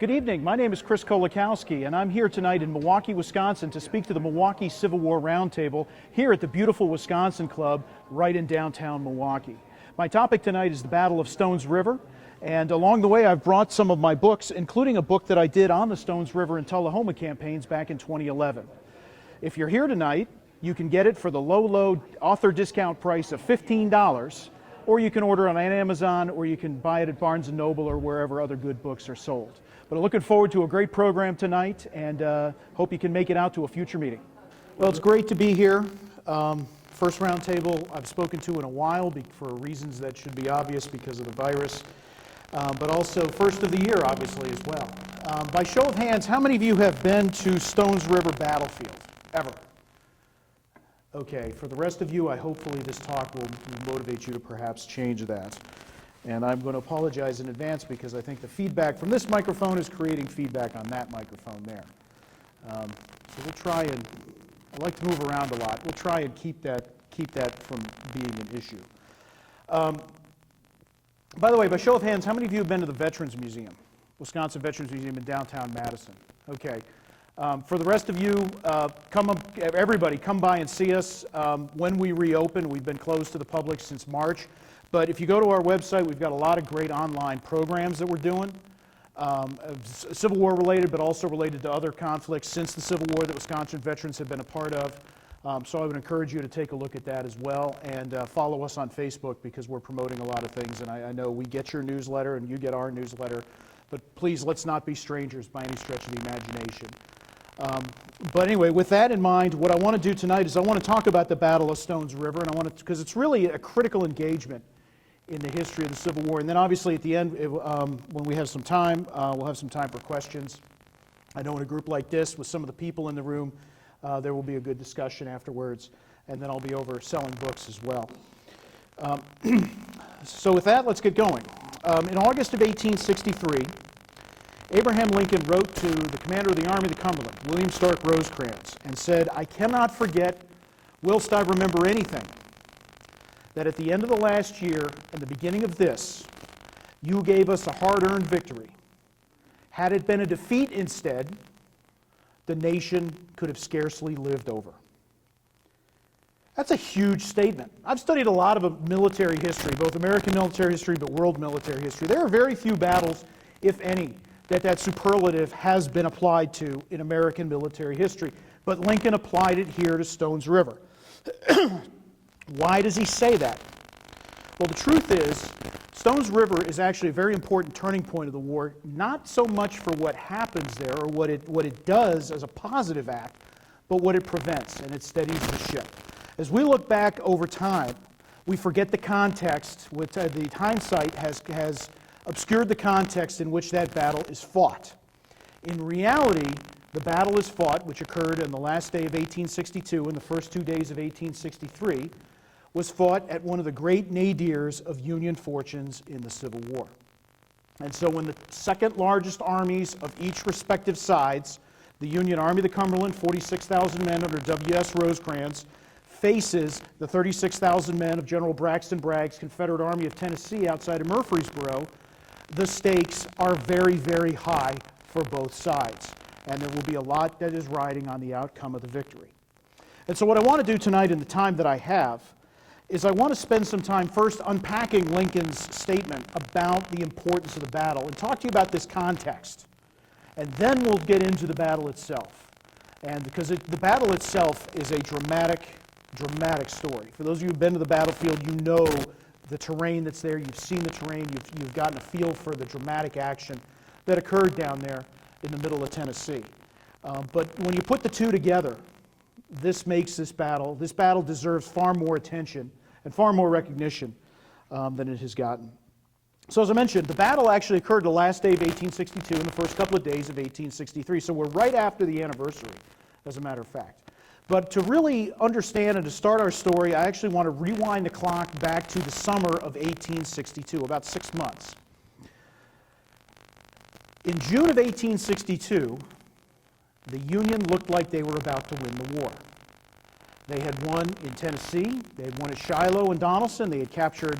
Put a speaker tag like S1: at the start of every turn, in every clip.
S1: Good evening. My name is Chris Kolakowski, and I'm here tonight in Milwaukee, Wisconsin to speak to the Milwaukee Civil War Roundtable here at the beautiful Wisconsin Club right in downtown Milwaukee. My topic tonight is the Battle of Stones River, and along the way I've brought some of my books, including a book that I did on the Stones River and Tullahoma campaigns back in 2011. If you're here tonight, you can get it for the low author discount price of $15, or you can order it on Amazon, or you can buy it at Barnes & Noble or wherever other good books are sold. But I'm looking forward to a great program tonight, and hope you can make it out to a future meeting. Well, it's great to be here. First roundtable I've spoken to in a while for reasons that should be obvious because of the virus, but also first of the year, obviously, as well. By show of hands, how many of you have been to Stones River Battlefield, ever? Okay, for the rest of you, hopefully this talk will motivate you to perhaps change that. And I'm going to apologize in advance because I think the feedback from this microphone is creating feedback on that microphone there. So we'll try and, I like to move around a lot, we'll try and keep that from being an issue. By the way, by show of hands, how many of you have been to the Veterans Museum, Wisconsin Veterans Museum in downtown Madison? Okay. For the rest of you, everybody, come by and see us when we reopen. We've been closed to the public since March. But if you go to our website, we've got a lot of great online programs that we're doing, Civil War related, but also related to other conflicts since the Civil War that Wisconsin veterans have been a part of. So I would encourage you to take a look at that as well, and follow us on Facebook because we're promoting a lot of things. And I know we get your newsletter and you get our newsletter, but please let's not be strangers by any stretch of the imagination. But anyway, with that in mind, what I want to do tonight is I want to talk about the Battle of Stones River, and I want to, because it's really a critical engagement in the history of the Civil War. And then obviously at the end, when we have some time, we'll have some time for questions. I know in a group like this, with some of the people in the room, there will be a good discussion afterwards, and then I'll be over selling books as well. So with that, let's get going. In August of 1863, Abraham Lincoln wrote to the commander of the Army of the Cumberland, William Stark Rosecrans, and said, "I cannot forget, whilst I remember anything, that at the end of the last year and the beginning of this, you gave us a hard-earned victory. Had it been a defeat instead, the nation could have scarcely lived over." That's a huge statement. I've studied a lot of military history, both American military history but world military history. There are very few battles, if any, that superlative has been applied to in American military history. But Lincoln applied it here to Stones River. Why does he say that? Well, the truth is, Stones River is actually a very important turning point of the war, not so much for what happens there or what it does as a positive act, but what it prevents, and it steadies the ship. As we look back over time, we forget the context. The hindsight has obscured the context in which that battle is fought. In reality, the battle is fought, which occurred on the last day of 1862 and the first 2 days of 1863, was fought at one of the great nadirs of Union fortunes in the Civil War. And so when the second largest armies of each respective sides, the Union Army of the Cumberland, 46,000 men under W.S. Rosecrans, faces the 36,000 men of General Braxton Bragg's Confederate Army of Tennessee outside of Murfreesboro, the stakes are very, very high for both sides. And there will be a lot that is riding on the outcome of the victory. And so what I want to do tonight in the time that I have is I want to spend some time first unpacking Lincoln's statement about the importance of the battle and talk to you about this context. And then we'll get into the battle itself. And because the battle itself is a dramatic story. For those of you who've been to the battlefield, you know the terrain that's there, you've seen the terrain, you've gotten a feel for the dramatic action that occurred down there in the middle of Tennessee. But when you put the two together, this battle deserves far more attention and far more recognition than it has gotten. So as I mentioned, the battle actually occurred the last day of 1862 and the first couple of days of 1863. So we're right after the anniversary, as a matter of fact. But to really understand and to start our story, I actually want to rewind the clock back to the summer of 1862, about 6 months. In June of 1862, the Union looked like they were about to win the war. They had won in Tennessee, they had won at Shiloh and Donelson, they had captured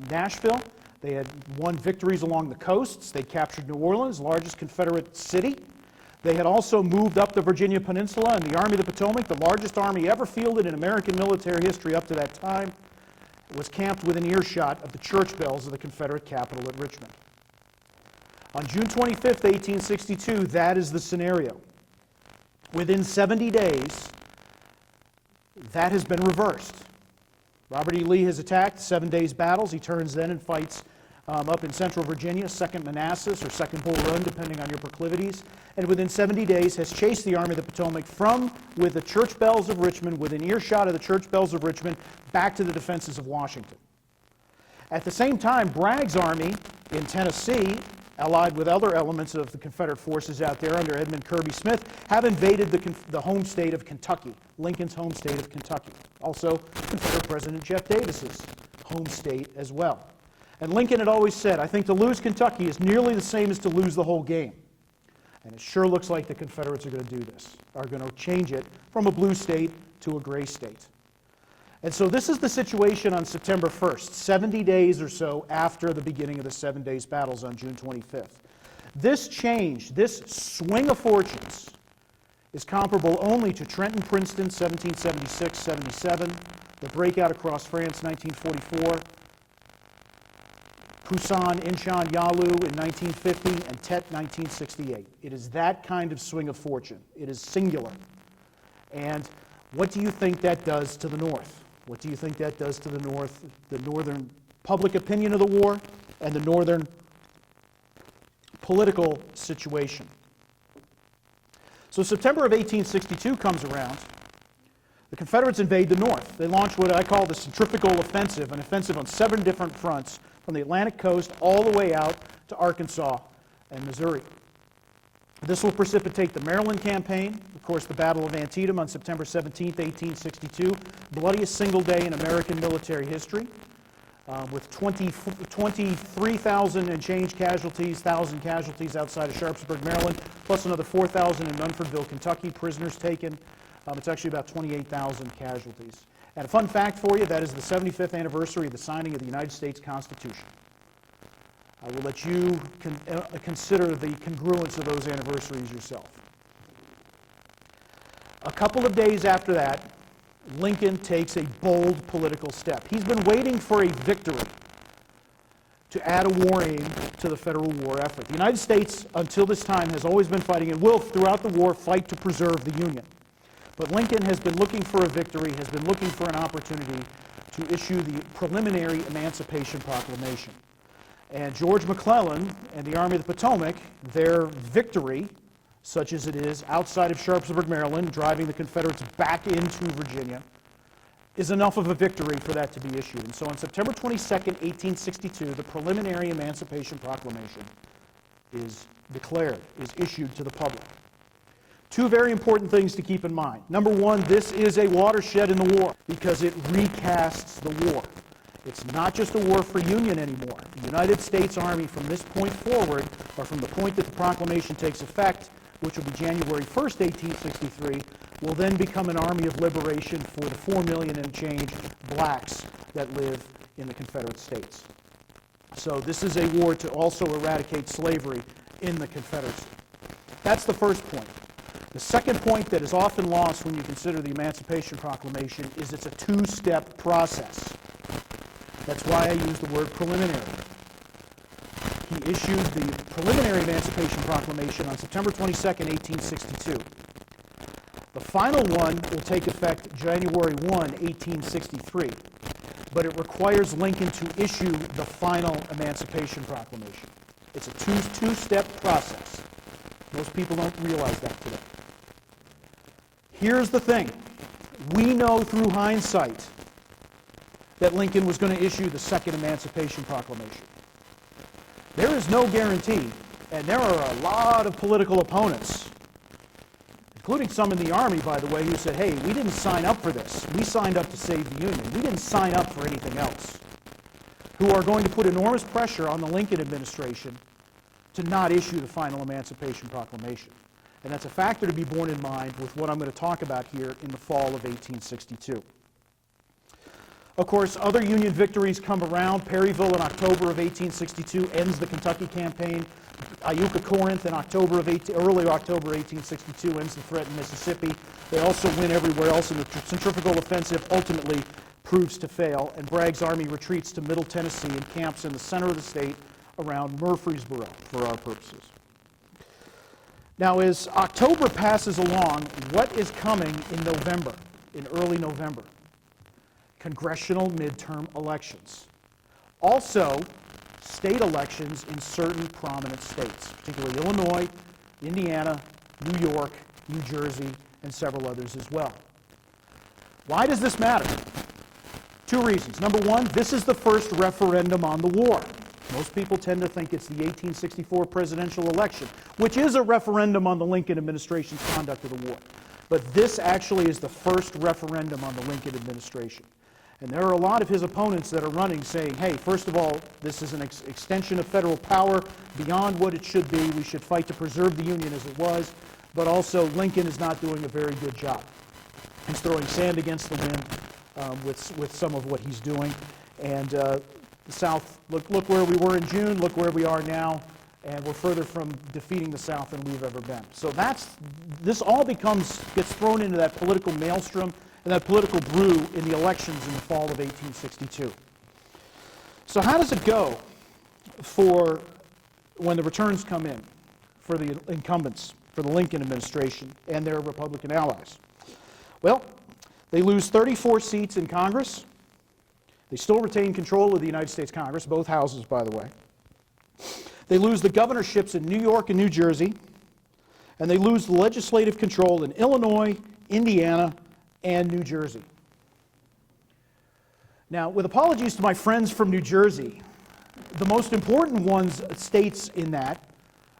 S1: Nashville, They had won victories along the coasts. They captured New Orleans, largest Confederate city. They had also moved up the Virginia Peninsula, and the Army of the Potomac, the largest army ever fielded in American military history up to that time, was camped within earshot of the church bells of the Confederate capital at Richmond. On June 25th, 1862, that is the scenario. Within 70 days, that has been reversed. Robert E. Lee has attacked, 7 days battles. He turns then and fights up in central Virginia, 2nd Manassas or 2nd Bull Run, depending on your proclivities, and within 70 days has chased the Army of the Potomac with the church bells of Richmond, within earshot of the church bells of Richmond, back to the defenses of Washington. At the same time, Bragg's army in Tennessee, allied with other elements of the Confederate forces out there under Edmund Kirby Smith, have invaded the home state of Kentucky, Lincoln's home state of Kentucky. Also, Confederate President Jeff Davis's home state as well. And Lincoln had always said, I think to lose Kentucky is nearly the same as to lose the whole game. And it sure looks like the Confederates are going to do this, are going to change it from a blue state to a gray state. And so this is the situation on September 1st, 70 days or so after the beginning of the 7 days battles on June 25th. This change, this swing of fortunes, is comparable only to Trenton-Princeton, 1776-77, the breakout across France, 1944, Pusan-Incheon-Yalu in 1950, and Tet, 1968. It is that kind of swing of fortune. It is singular. And what do you think that does to the North? What do you think that does to the North, the northern public opinion of the war, and the northern political situation? So September of 1862 comes around. The Confederates invade the North. They launch what I call the centrifugal offensive, an offensive on 7 different fronts, from the Atlantic coast all the way out to Arkansas and Missouri. This will precipitate the Maryland campaign, of course the Battle of Antietam on September 17, 1862, bloodiest single day in American military history, with 23,000 and change casualties, 1,000 casualties outside of Sharpsburg, Maryland, plus another 4,000 in Munfordville, Kentucky, prisoners taken. It's actually about 28,000 casualties. And a fun fact for you, that is the 75th anniversary of the signing of the United States Constitution. I will let you consider the congruence of those anniversaries yourself. A couple of days after that, Lincoln takes a bold political step. He's been waiting for a victory to add a war aim to the federal war effort. The United States, until this time, has always been fighting and will, throughout the war, fight to preserve the Union. But Lincoln has been looking for a victory, has been looking for an opportunity to issue the preliminary Emancipation Proclamation. And George McClellan and the Army of the Potomac, their victory, such as it is, outside of Sharpsburg, Maryland, driving the Confederates back into Virginia, is enough of a victory for that to be issued. And so on September 22nd, 1862, the preliminary Emancipation Proclamation is declared, is issued to the public. 2 very important things to keep in mind. Number 1, this is a watershed in the war because it recasts the war. It's not just a war for Union anymore. The United States Army from this point forward, or from the point that the proclamation takes effect, which will be January 1st, 1863, will then become an army of liberation for the 4 million and change blacks that live in the Confederate States. So this is a war to also eradicate slavery in the Confederacy. That's the first point. The second point that is often lost when you consider the Emancipation Proclamation is it's a 2-step process. That's why I use the word preliminary. He issued the preliminary Emancipation Proclamation on September 22nd, 1862. The final one will take effect January 1, 1863, but it requires Lincoln to issue the final Emancipation Proclamation. It's a two-step process. Most people don't realize that today. Here's the thing. We know through hindsight that Lincoln was going to issue the second Emancipation Proclamation. There is no guarantee, and there are a lot of political opponents, including some in the Army, by the way, who said, hey, we didn't sign up for this. We signed up to save the Union. We didn't sign up for anything else, who are going to put enormous pressure on the Lincoln administration to not issue the final Emancipation Proclamation. And that's a factor to be borne in mind with what I'm going to talk about here in the fall of 1862. Of course, other Union victories come around. Perryville in October of 1862 ends the Kentucky campaign. Iuka Corinth in early October 1862 ends the threat in Mississippi. They also win everywhere else, and the centrifugal offensive ultimately proves to fail, and Bragg's army retreats to Middle Tennessee and camps in the center of the state around Murfreesboro for our purposes. Now, as October passes along, what is coming in November, in early November? Congressional midterm elections. Also, state elections in certain prominent states, particularly Illinois, Indiana, New York, New Jersey, and several others as well. Why does this matter? Two reasons. Number one, this is the first referendum on the war. Most people tend to think it's the 1864 presidential election, which is a referendum on the Lincoln administration's conduct of the war. But this actually is the first referendum on the Lincoln administration. And there are a lot of his opponents that are running saying, hey, first of all, this is an extension of federal power beyond what it should be. We should fight to preserve the Union as it was. But also, Lincoln is not doing a very good job. He's throwing sand against the wind with some of what he's doing. And the South, look where we were in June, look where we are now, and we're further from defeating the South than we've ever been. So this all gets thrown into that political maelstrom and that political brew in the elections in the fall of 1862. So how does it go for when the returns come in for the incumbents, for the Lincoln administration and their Republican allies? Well, they lose 34 seats in Congress. They still retain control of the United States Congress, both houses, by the way. They lose the governorships in New York and New Jersey, and they lose the legislative control in Illinois, Indiana, and New Jersey. Now, with apologies to my friends from New Jersey, the most important states in that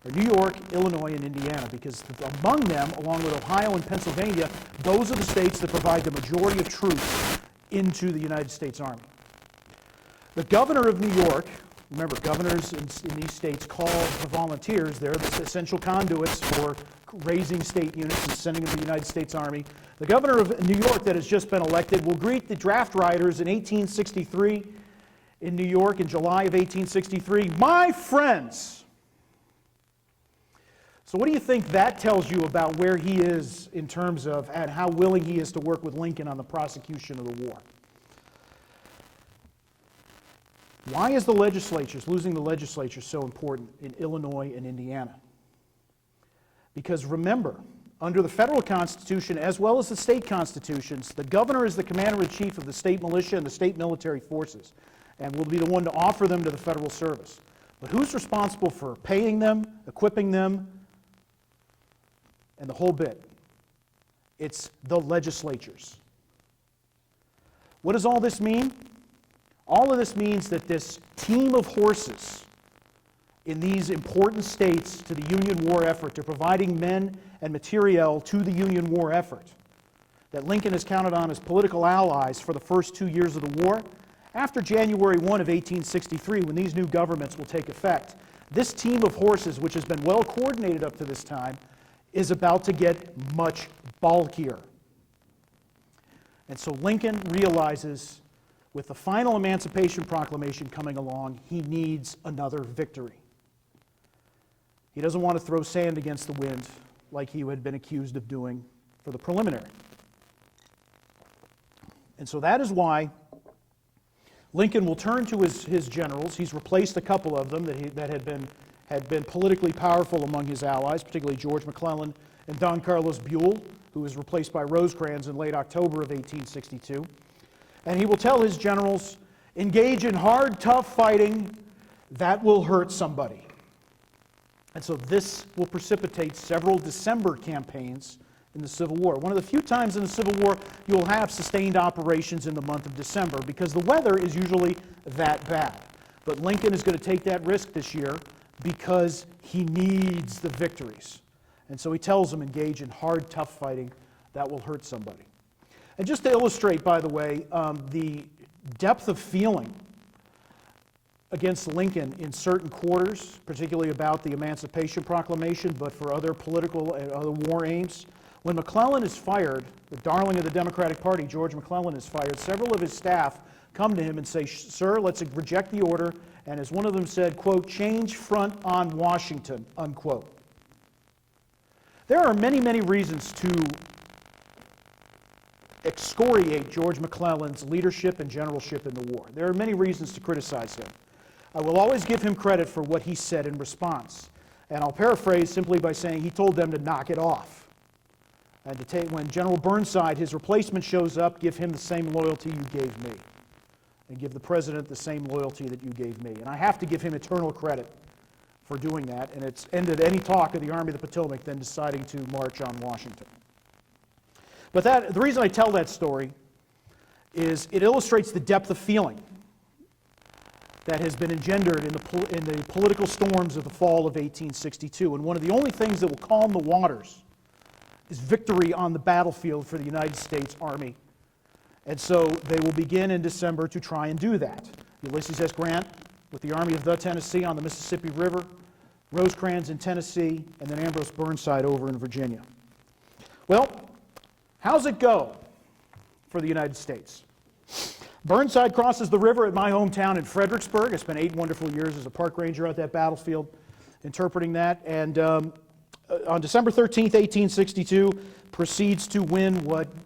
S1: are New York, Illinois, and Indiana, because among them, along with Ohio and Pennsylvania, those are the states that provide the majority of troops into the United States Army. The governor of New York, remember, governors in these states call the volunteers. They're the essential conduits for raising state units and sending them to the United States Army. The governor of New York that has just been elected will greet the draft riders in 1863 in New York in July of 1863. My friends! So what do you think that tells you about where he is in terms of and how willing he is to work with Lincoln on the prosecution of the war? Why is losing the legislature so important in Illinois and Indiana? Because remember, under the federal constitution as well as the state constitutions, the governor is the commander-in-chief of the state militia and the state military forces and will be the one to offer them to the federal service. But who's responsible for paying them, equipping them, and the whole bit? It's the legislatures. What does all this mean? All of this means that this team of horses in these important states to the Union war effort, to providing men and materiel to the Union war effort, that Lincoln has counted on as political allies for the first 2 years of the war, after January 1 of 1863, when these new governments will take effect, this team of horses, which has been well coordinated up to this time, is about to get much bulkier. And so Lincoln realizes, with the final Emancipation Proclamation coming along, he needs another victory. He doesn't want to throw sand against the wind like he had been accused of doing for the preliminary. And so that is why Lincoln will turn to his generals. He's replaced a couple of them that had been politically powerful among his allies, particularly George McClellan and Don Carlos Buell, who was replaced by Rosecrans in late October of 1862. And he will tell his generals, engage in hard, tough fighting that will hurt somebody. And so this will precipitate several December campaigns in the Civil War. One of the few times in the Civil War you'll have sustained operations in the month of December because the weather is usually that bad. But Lincoln is going to take that risk this year because he needs the victories. And so he tells them, engage in hard, tough fighting that will hurt somebody. And just to illustrate, by the way, the depth of feeling against Lincoln in certain quarters, particularly about the Emancipation Proclamation, but for other political and other war aims. When McClellan is fired, the darling of the Democratic Party, George McClellan, is fired, several of his staff come to him and say, "Sir, let's reject the order." And as one of them said, quote, "change front on Washington," unquote. There are many, many reasons to excoriate George McClellan's leadership and generalship in the war. There are many reasons to criticize him. I will always give him credit for what he said in response. And I'll paraphrase simply by saying he told them to knock it off. And to take, when General Burnside, his replacement, shows up, give him the same loyalty you gave me. And give the president the same loyalty that you gave me. And I have to give him eternal credit for doing that. And it's ended any talk of the Army of the Potomac then deciding to march on Washington. But the reason I tell that story is it illustrates the depth of feeling that has been engendered in the political storms of the fall of 1862. And one of the only things that will calm the waters is victory on the battlefield for the United States Army. And so they will begin in December to try and do that. Ulysses S. Grant with the Army of the Tennessee on the Mississippi River, Rosecrans in Tennessee, and then Ambrose Burnside over in Virginia. Well, how's it go for the United States? Burnside crosses the river at my hometown in Fredericksburg. I spent 8 wonderful years as a park ranger at that battlefield, interpreting that. And on December 13th, 1862, proceeds to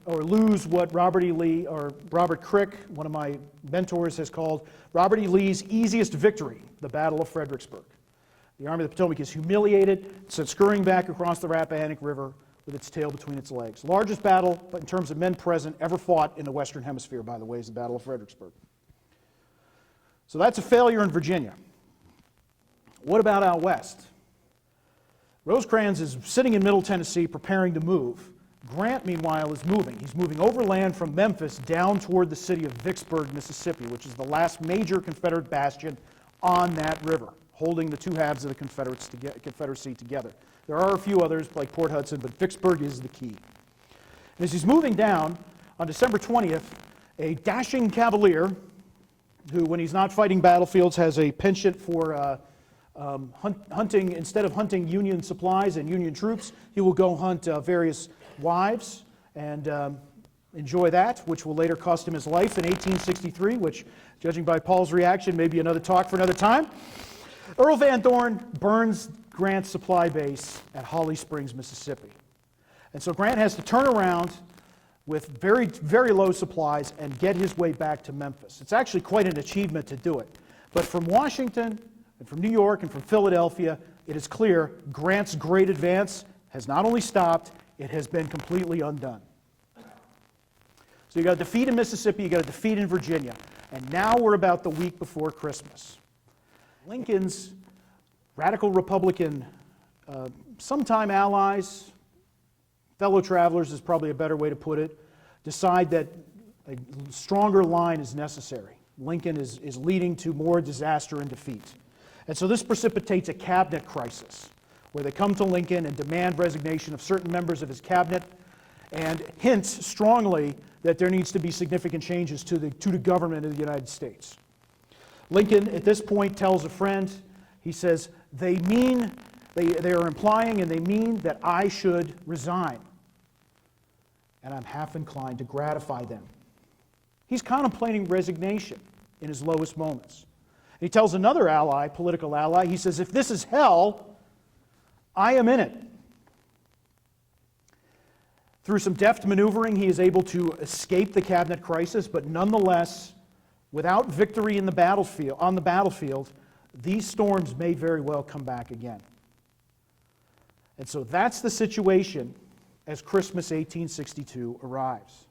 S1: lose what Robert Crick, one of my mentors, has called Robert E. Lee's easiest victory, the Battle of Fredericksburg. The Army of the Potomac is humiliated, sent scurrying back across the Rappahannock River with its tail between its legs. Largest battle, but in terms of men present, ever fought in the Western Hemisphere, by the way, is the Battle of Fredericksburg. So that's a failure in Virginia. What about out west? Rosecrans is sitting in Middle Tennessee preparing to move. Grant, meanwhile, is moving. He's moving overland from Memphis down toward the city of Vicksburg, Mississippi, which is the last major Confederate bastion on that river, holding the two halves of the Confederacy together. There are a few others, like Port Hudson, but Vicksburg is the key. And as he's moving down, on December 20th, a dashing cavalier, who, when he's not fighting battlefields, has a penchant for hunting. Instead of hunting Union supplies and Union troops, he will go hunt various wives and enjoy that, which will later cost him his life in 1863, which, judging by Paul's reaction, may be another talk for another time. Earl Van Dorn burns Grant's supply base at Holly Springs, Mississippi. And so Grant has to turn around with very, very low supplies and get his way back to Memphis. It's actually quite an achievement to do it. But from Washington and from New York and from Philadelphia, it is clear Grant's great advance has not only stopped, it has been completely undone. So you got a defeat in Mississippi, you got a defeat in Virginia, and now we're about the week before Christmas. Lincoln's radical Republican, sometime allies, fellow travelers is probably a better way to put it, decide that a stronger line is necessary. Lincoln is leading to more disaster and defeat. And so this precipitates a cabinet crisis, where they come to Lincoln and demand resignation of certain members of his cabinet and hints strongly that there needs to be significant changes to the government of the United States. Lincoln, at this point, tells a friend, he says, they are implying and they mean that I should resign. And I'm half inclined to gratify them. He's contemplating resignation in his lowest moments. He tells another ally, political ally, he says, if this is hell, I am in it. Through some deft maneuvering, he is able to escape the cabinet crisis, but nonetheless, without victory on the battlefield, these storms may very well come back again. And so that's the situation as Christmas 1862 arrives.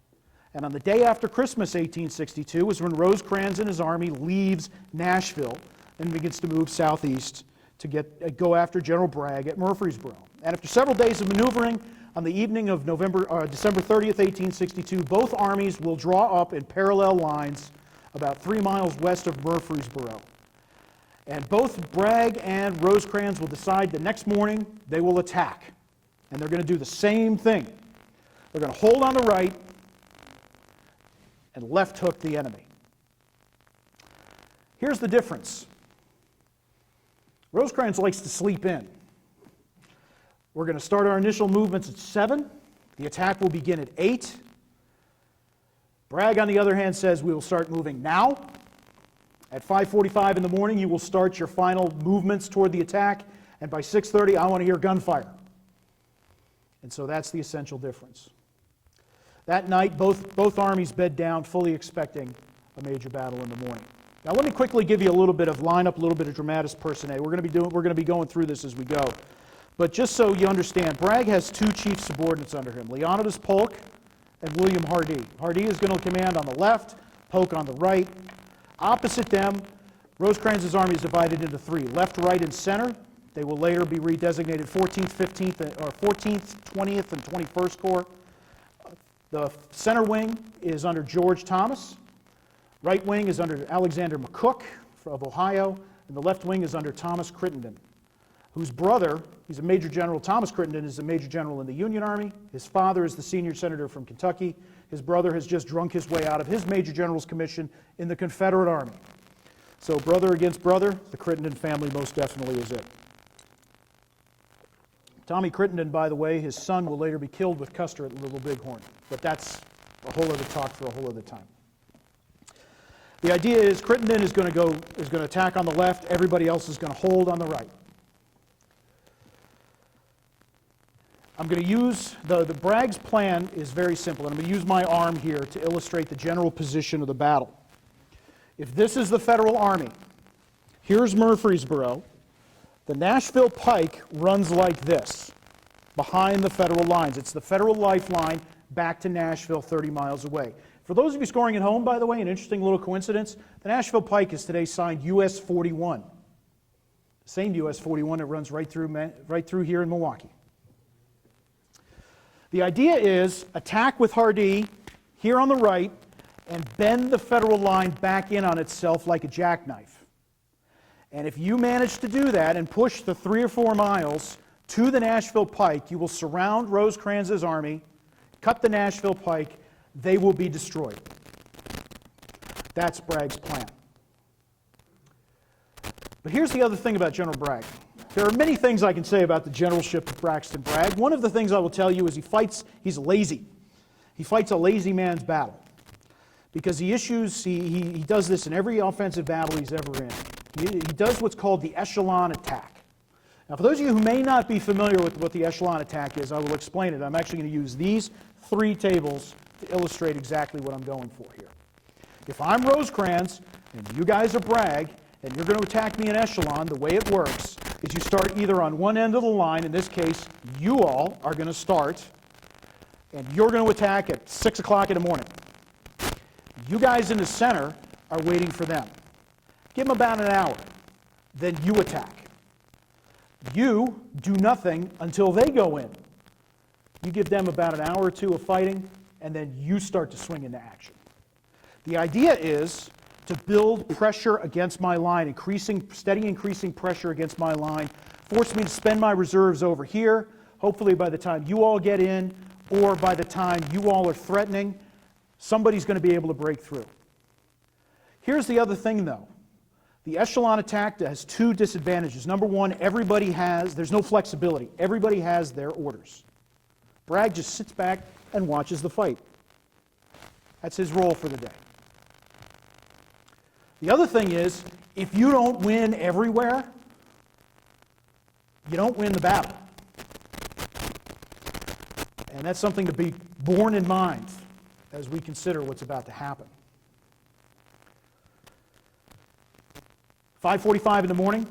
S1: And on the day after Christmas 1862 is when Rosecrans and his army leaves Nashville and begins to move southeast to go after General Bragg at Murfreesboro. And after several days of maneuvering, on the evening of December 30th, 1862, both armies will draw up in parallel lines about 3 miles west of Murfreesboro. And both Bragg and Rosecrans will decide the next morning they will attack. And they're going to do the same thing. They're going to hold on the right and left hook the enemy. Here's the difference. Rosecrans likes to sleep in. We're going to start our initial movements at 7. The attack will begin at 8. Bragg, on the other hand, says we will start moving now. At 5:45 in the morning, you will start your final movements toward the attack, and by 6:30, I want to hear gunfire. And so that's the essential difference. That night, both armies bed down, fully expecting a major battle in the morning. Now, let me quickly give you a little bit of lineup, a little bit of dramatis personae. We're going to be going through this as we go. But just so you understand, Bragg has two chief subordinates under him, Leonidas Polk and William Hardee. Hardee is going to command on the left, Polk on the right. Opposite them, Rosecrans's army is divided into three: left, right, and center. They will later be redesignated 14th, 15th, or 14th, 20th, and 21st Corps. The center wing is under George Thomas. Right wing is under Alexander McCook of Ohio, and the left wing is under Thomas Crittenden, whose brother, he's a Major General. Thomas Crittenden is a Major General in the Union Army. His father is the senior senator from Kentucky. His brother has just drunk his way out of his Major General's commission in the Confederate Army. So brother against brother, the Crittenden family most definitely is it. Tommy Crittenden, by the way, his son will later be killed with Custer at Little Bighorn, but that's a whole other talk for a whole other time. The idea is Crittenden is going to attack on the left, everybody else is going to hold on the right. I'm going to use, the Bragg's plan is very simple, and I'm going to use my arm here to illustrate the general position of the battle. If this is the Federal Army, here's Murfreesboro. The Nashville Pike runs like this, behind the Federal lines. It's the Federal lifeline back to Nashville, 30 miles away. For those of you scoring at home, by the way, an interesting little coincidence, the Nashville Pike is today signed US 41. The same US 41 that runs right through here in Milwaukee. The idea is attack with Hardee here on the right and bend the Federal line back in on itself like a jackknife. And if you manage to do that and push the 3 or 4 miles to the Nashville Pike, you will surround Rosecrans's army, cut the Nashville Pike, they will be destroyed. That's Bragg's plan. But here's the other thing about General Bragg. There are many things I can say about the generalship of Braxton Bragg. One of the things I will tell you is he's lazy. He fights a lazy man's battle. Because he does this in every offensive battle he's ever in. He does what's called the echelon attack. Now, for those of you who may not be familiar with what the echelon attack is, I will explain it. I'm actually going to use these 3 tables to illustrate exactly what I'm going for here. If I'm Rosecrans and you guys are Bragg and you're going to attack me in echelon, the way it works is you start either on one end of the line. In this case, you all are going to start and you're going to attack at 6 o'clock in the morning. You guys in the center are waiting for them. Give them about an hour. Then you attack. You do nothing until they go in. You give them about an hour or 2 of fighting, and then you start to swing into action. The idea is to build pressure against my line, steady increasing pressure against my line, force me to spend my reserves over here. Hopefully by the time you all get in, or by the time you all are threatening, somebody's going to be able to break through. Here's the other thing, though. The echelon attack has 2 disadvantages. Number one, there's no flexibility. Everybody has their orders. Bragg just sits back and watches the fight. That's his role for the day. The other thing is, if you don't win everywhere, you don't win the battle. And that's something to be borne in mind as we consider what's about to happen. 5:45 in the morning,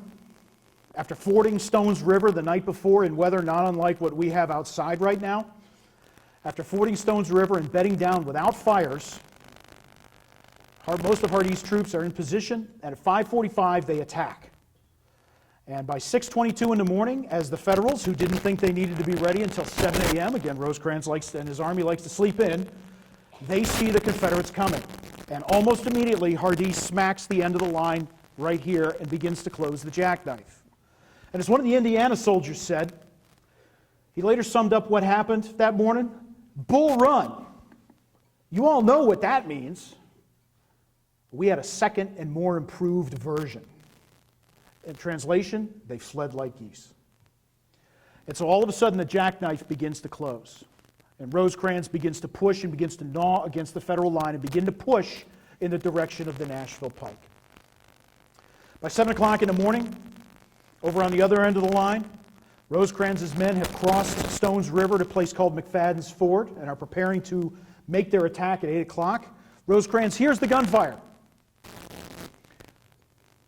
S1: after fording Stones River the night before in weather not unlike what we have outside right now, after fording Stones River and bedding down without fires, most of Hardee's troops are in position, and at 5:45 they attack. And by 6:22 in the morning, as the Federals, who didn't think they needed to be ready until 7 a.m., again, Rosecrans and his army likes to sleep in, they see the Confederates coming. And almost immediately, Hardee smacks the end of the line right here and begins to close the jackknife. And as one of the Indiana soldiers said, he later summed up what happened that morning: Bull Run. You all know what that means. We had a second and more improved version. In translation, they fled like geese. And so all of a sudden the jackknife begins to close. And Rosecrans begins to push and begins to gnaw against the Federal line and begin to push in the direction of the Nashville Pike. By 7 o'clock in the morning, over on the other end of the line, Rosecrans' men have crossed Stones River to a place called McFadden's Ford and are preparing to make their attack at 8 o'clock. Rosecrans hears the gunfire.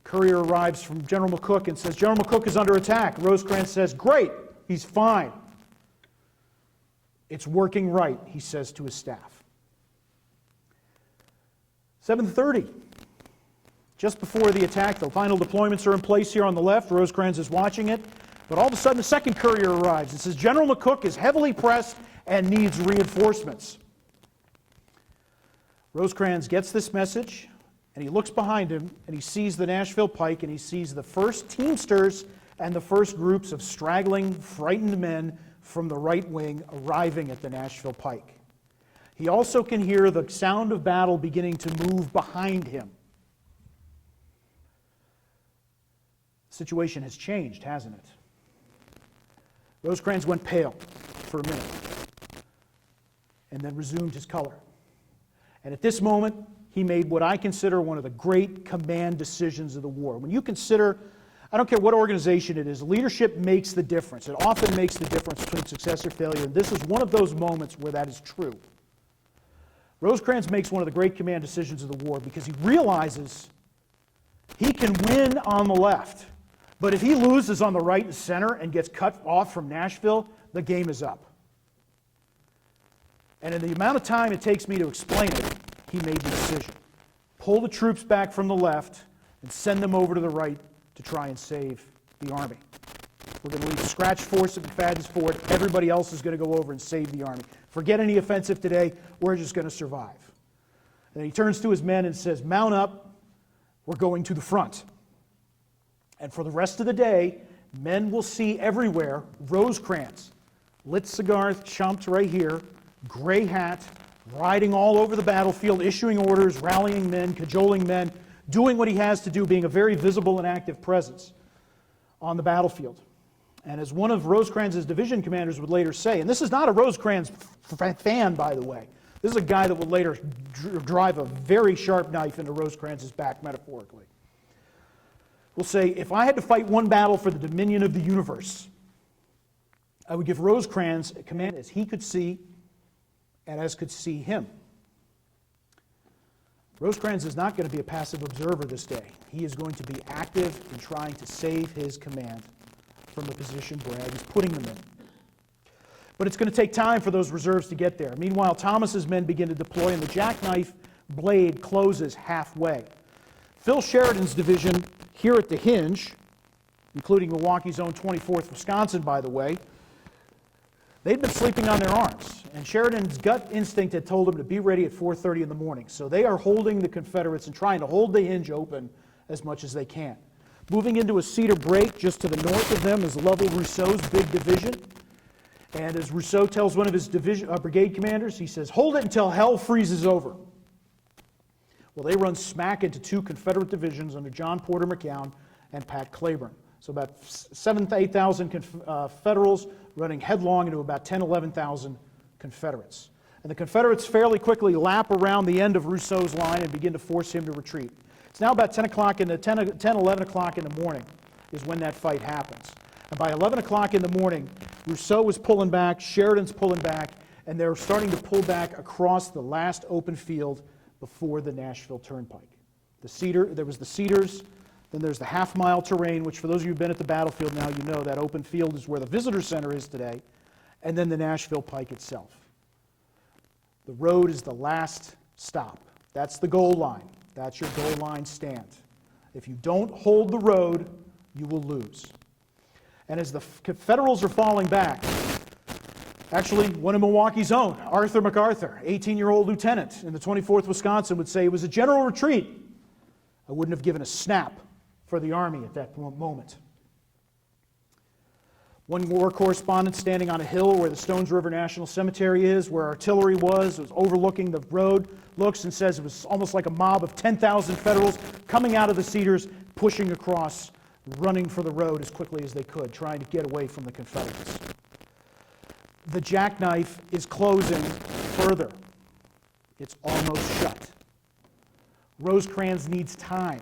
S1: Courier arrives from General McCook and says, General McCook is under attack. Rosecrans says, great, he's fine. It's working right, he says to his staff. 7:30, just before the attack, the final deployments are in place here on the left. Rosecrans is watching it. But all of a sudden, the second courier arrives and says, General McCook is heavily pressed and needs reinforcements. Rosecrans gets this message, and he looks behind him, and he sees the Nashville Pike, and he sees the first Teamsters and the first groups of straggling, frightened men from the right wing arriving at the Nashville Pike. He also can hear the sound of battle beginning to move behind him. The situation has changed, hasn't it? Rosecrans went pale for a minute and then resumed his color. And at this moment, he made what I consider one of the great command decisions of the war. When you consider, I don't care what organization it is, leadership makes the difference. It often makes the difference between success or failure, and this is one of those moments where that is true. Rosecrans makes one of the great command decisions of the war because he realizes he can win on the left. But if he loses on the right and center and gets cut off from Nashville, the game is up. And in the amount of time it takes me to explain it, he made the decision. Pull the troops back from the left and send them over to the right to try and save the Army. We're going to leave a scratch force at McFadden's Ford. Everybody else is going to go over and save the Army. Forget any offensive today. We're just going to survive. And he turns to his men and says, mount up. We're going to the front. And for the rest of the day, men will see everywhere Rosecrans, lit cigar, chumped right here, gray hat, riding all over the battlefield, issuing orders, rallying men, cajoling men, doing what he has to do, being a very visible and active presence on the battlefield. And as one of Rosecrans' division commanders would later say, and this is not a Rosecrans fan, by the way, this is a guy that would later drive a very sharp knife into Rosecrans' back, metaphorically, will say, if I had to fight one battle for the dominion of the universe, I would give Rosecrans a command as he could see and as could see him. Rosecrans is not going to be a passive observer this day. He is going to be active in trying to save his command from the position Bragg is putting them in. But it's going to take time for those reserves to get there. Meanwhile, Thomas's men begin to deploy, and the jackknife blade closes halfway. Phil Sheridan's division here at the hinge, including Milwaukee's own 24th Wisconsin, by the way, they'd been sleeping on their arms, and Sheridan's gut instinct had told him to be ready at 4:30 in the morning. So they are holding the Confederates and trying to hold the hinge open as much as they can. Moving into a cedar break just to the north of them is Lovell Rousseau's big division. And as Rousseau tells one of his brigade commanders, he says, hold it until hell freezes over. Well, they run smack into two Confederate divisions under John Porter McCown and Pat Claiborne. So about 7,000 to 8,000 Federals running headlong into about 10,000, 11,000 Confederates. And the Confederates fairly quickly lap around the end of Rousseau's line and begin to force him to retreat. It's now about 10, 11 o'clock in the morning is when that fight happens. And by 11 o'clock in the morning, Rousseau is pulling back, Sheridan's pulling back, and they're starting to pull back across the last open field before the Nashville Turnpike. There was the Cedars, then there's the half-mile terrain, which for those of you who've been at the battlefield now, you know that open field is where the visitor center is today, and then the Nashville Pike itself. The road is the last stop. That's the goal line. That's your goal line stand. If you don't hold the road, you will lose. And as the Federals are falling back, actually, one of Milwaukee's own, Arthur MacArthur, 18-year-old lieutenant in the 24th Wisconsin, would say it was a general retreat. I wouldn't have given a snap for the Army at that moment. One war correspondent standing on a hill where the Stones River National Cemetery is, where artillery was overlooking the road, looks and says it was almost like a mob of 10,000 Federals coming out of the Cedars, pushing across, running for the road as quickly as they could, trying to get away from the Confederates. the jackknife is closing further. It's almost shut. Rosecrans needs time.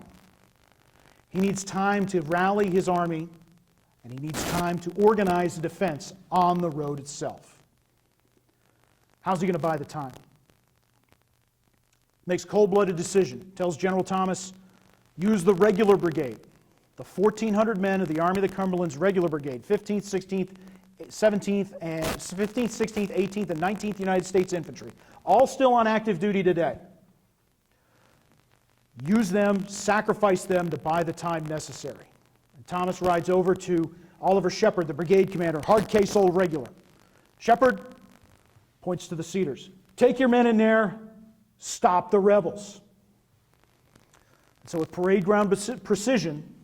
S1: He needs time to rally his army, and he needs time to organize the defense on the road itself. How's he going to buy the time? Makes a cold-blooded decision. Tells General Thomas, use the regular brigade, the 1,400 men of the Army of the Cumberland's regular brigade, 15th, 16th, 17th, and 15th, 16th, 18th, and 19th United States Infantry, all still on active duty today. Use them, sacrifice them to buy the time necessary. And Thomas rides over to Oliver Shepard, the brigade commander, hard case old regular. Shepard points to the cedars. Take your men in there, stop the rebels. And so with parade ground precision,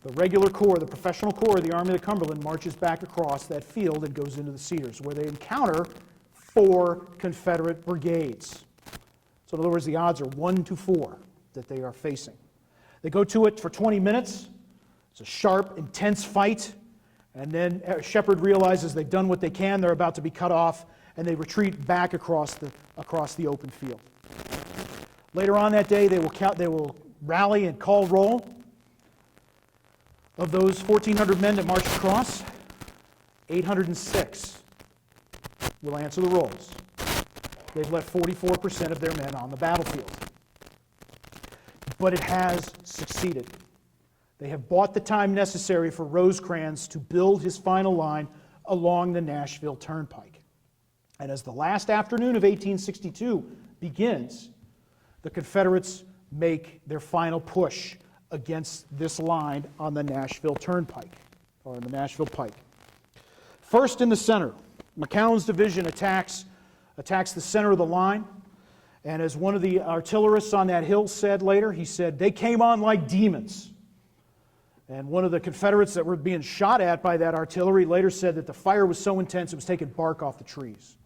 S1: the regular corps, the professional corps of the Army of the Cumberland marches back across that field and goes into the cedars, where they encounter 4 Confederate brigades. So in other words, the odds are 1 to 4 that they are facing. They go to it for 20 minutes. It's a sharp, intense fight. And then Shepard realizes they've done what they can. They're about to be cut off, and they retreat back across the open field. Later on that day, they will rally and call roll. Of those 1,400 men that marched across, 806 will answer the rolls. They've left 44% of their men on the battlefield. But it has succeeded. They have bought the time necessary for Rosecrans to build his final line along the Nashville Turnpike. And as the last afternoon of 1862 begins, the Confederates make their final push against this line on the Nashville Turnpike, or on the Nashville Pike. First in the center, McCown's division attacks the center of the line, and as one of the artillerists on that hill said later, he said, they came on like demons. And one of the Confederates that were being shot at by that artillery later said that the fire was so intense it was taking bark off the trees.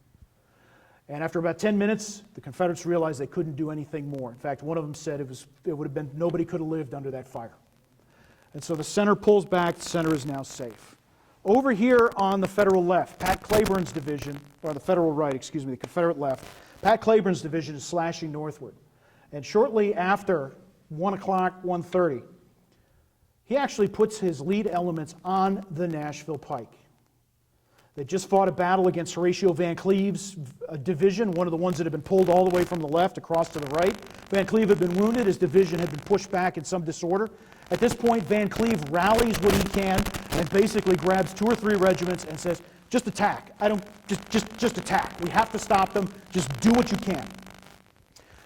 S1: And after about 10 minutes, the Confederates realized they couldn't do anything more. In fact, one of them said it would have been, nobody could have lived under that fire. And so the center pulls back, the center is now safe. Over here on the Federal left, Pat Claiborne's division, or the Federal right, excuse me, the Confederate left, Pat Claiborne's division is slashing northward. And shortly after 1 o'clock, 1:30, he actually puts his lead elements on the Nashville Pike. They just fought a battle against Horatio Van Cleve's division, one of the ones that had been pulled all the way from the left across to the right. Van Cleve had been wounded. His division had been pushed back in some disorder. At this point, Van Cleve rallies what he can and basically grabs 2 or 3 regiments and says, just attack. Just attack. We have to stop them. Just do what you can.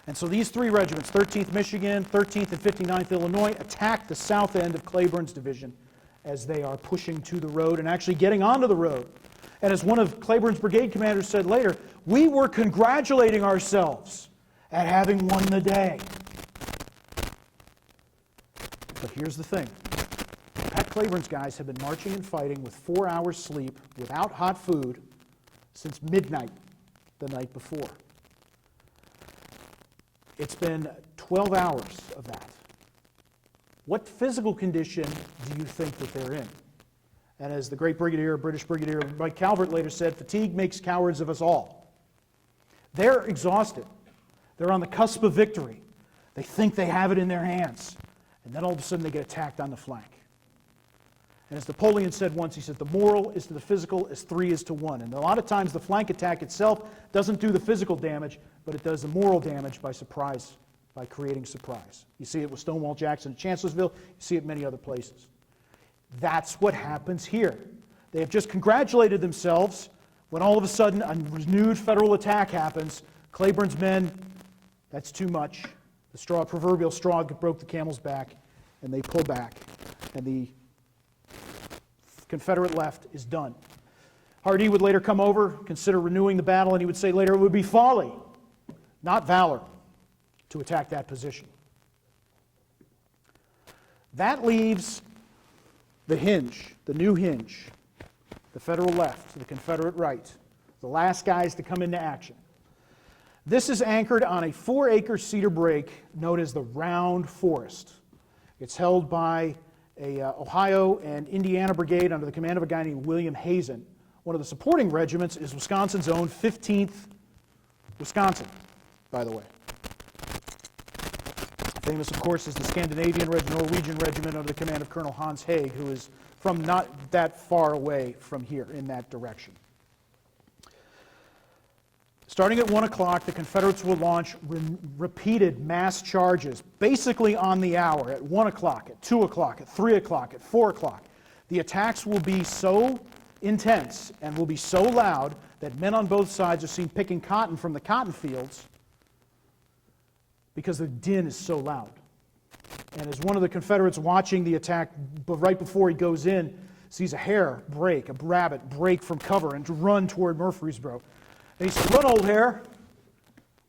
S1: And so these 3 regiments, 13th Michigan, 13th and 59th Illinois, attack the south end of Claiborne's division as they are pushing to the road and actually getting onto the road. And as one of Claiborne's brigade commanders said later, we were congratulating ourselves at having won the day. But here's the thing. Pat Claiborne's guys have been marching and fighting with 4 hours sleep without hot food since midnight the night before. It's been 12 hours of that. What physical condition do you think that they're in? And as the great British Brigadier Mike Calvert later said, fatigue makes cowards of us all. They're exhausted. They're on the cusp of victory. They think they have it in their hands. And then all of a sudden they get attacked on the flank. And as Napoleon said once, he said, the moral is to the physical as 3 is to 1. And a lot of times the flank attack itself doesn't do the physical damage, but it does the moral damage by surprise, by creating surprise. You see it with Stonewall Jackson at Chancellorsville. You see it many other places. That's what happens here. They have just congratulated themselves when all of a sudden a renewed federal attack happens. Claiborne's men, that's too much. The proverbial straw broke the camel's back, and they pull back, and the Confederate left is done. Hardee would later come over, consider renewing the battle, and he would say later it would be folly, not valor, to attack that position. That leaves the hinge, the new hinge, the Federal left, the Confederate right, the last guys to come into action. This is anchored on a 4-acre cedar brake known as the Round Forest. It's held by a Ohio and Indiana brigade under the command of a guy named William Hazen. One of the supporting regiments is Wisconsin's own 15th Wisconsin, by the way. Famous, of course, is the Scandinavian Norwegian Regiment under the command of Colonel Hans Haig, who is from not that far away from here in that direction. Starting at 1 o'clock, the Confederates will launch repeated mass charges, basically on the hour, at 1 o'clock, at 2 o'clock, at 3 o'clock, at 4 o'clock. The attacks will be so intense and will be so loud that men on both sides are seen picking cotton from the cotton fields because the din is so loud. And as one of the Confederates watching the attack, but right before he goes in, sees a hare break, a rabbit break from cover and run toward Murfreesboro. And he said, "Run, old hare."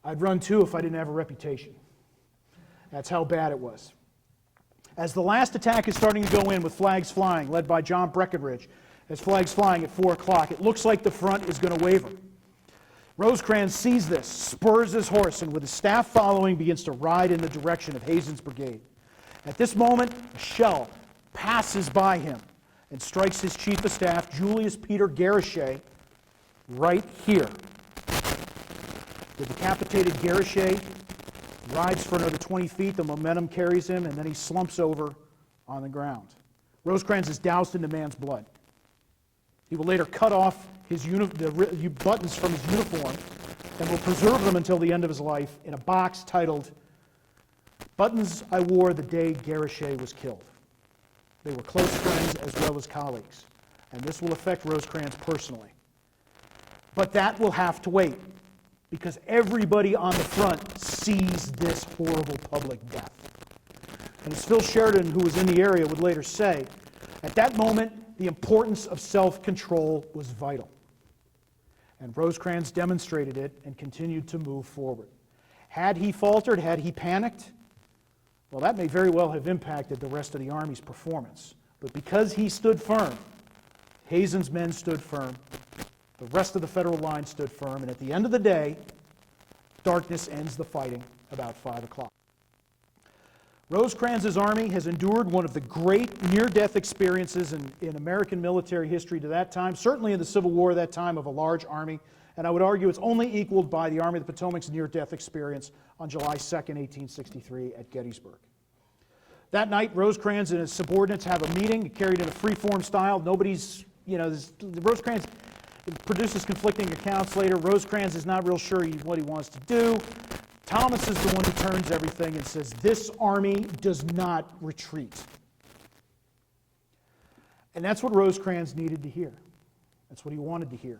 S1: I'd run too if I didn't have a reputation. That's how bad it was. As the last attack is starting to go in with flags flying, led by John Breckinridge, as flags flying at 4 o'clock, it looks like the front is going to waver. Rosecrans sees this, spurs his horse, and with his staff following, begins to ride in the direction of Hazen's brigade. At this moment, a shell passes by him and strikes his chief of staff, Julius Peter Garishay, right here. The decapitated Garishay rides for another 20 feet, the momentum carries him, and then he slumps over on the ground. Rosecrans is doused in the man's blood. He will later cut off the buttons from his uniform and will preserve them until the end of his life in a box titled, "Buttons I Wore the Day Garishay Was Killed." They were close friends as well as colleagues, and this will affect Rosecrans personally. But that will have to wait, because everybody on the front sees this horrible public death. And as Phil Sheridan, who was in the area, would later say, at that moment, the importance of self-control was vital. And Rosecrans demonstrated it and continued to move forward. Had he faltered, had he panicked, well, that may very well have impacted the rest of the Army's performance. But because he stood firm, Hazen's men stood firm, the rest of the Federal line stood firm, and at the end of the day, darkness ends the fighting about 5 o'clock. Rosecrans' army has endured one of the great near-death experiences in American military history to that time, certainly in the Civil War that time of a large army, and I would argue it's only equaled by the Army of the Potomac's near-death experience on July 2nd, 1863 at Gettysburg. That night, Rosecrans and his subordinates have a meeting carried in a free-form style. Rosecrans produces conflicting accounts later. Rosecrans is not real sure what he wants to do. Thomas is the one who turns everything and says, this army does not retreat. And that's what Rosecrans needed to hear. That's what he wanted to hear.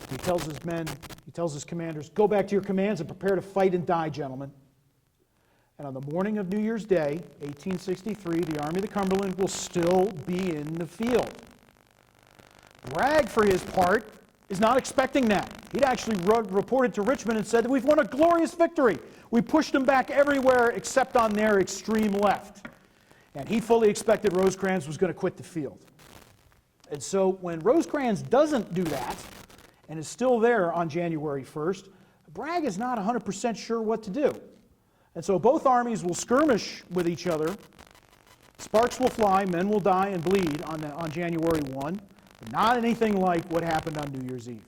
S1: He tells his men, he tells his commanders, go back to your commands and prepare to fight and die, gentlemen. And on the morning of New Year's Day, 1863, the Army of the Cumberland will still be in the field. Bragg, for his part, is not expecting that. He'd actually reported to Richmond and said that we've won a glorious victory. We pushed them back everywhere except on their extreme left. And he fully expected Rosecrans was going to quit the field. And so when Rosecrans doesn't do that and is still there on January 1st, Bragg is not 100% sure what to do. And so both armies will skirmish with each other. Sparks will fly, men will die and bleed on January 1. Not anything like what happened on New Year's Eve.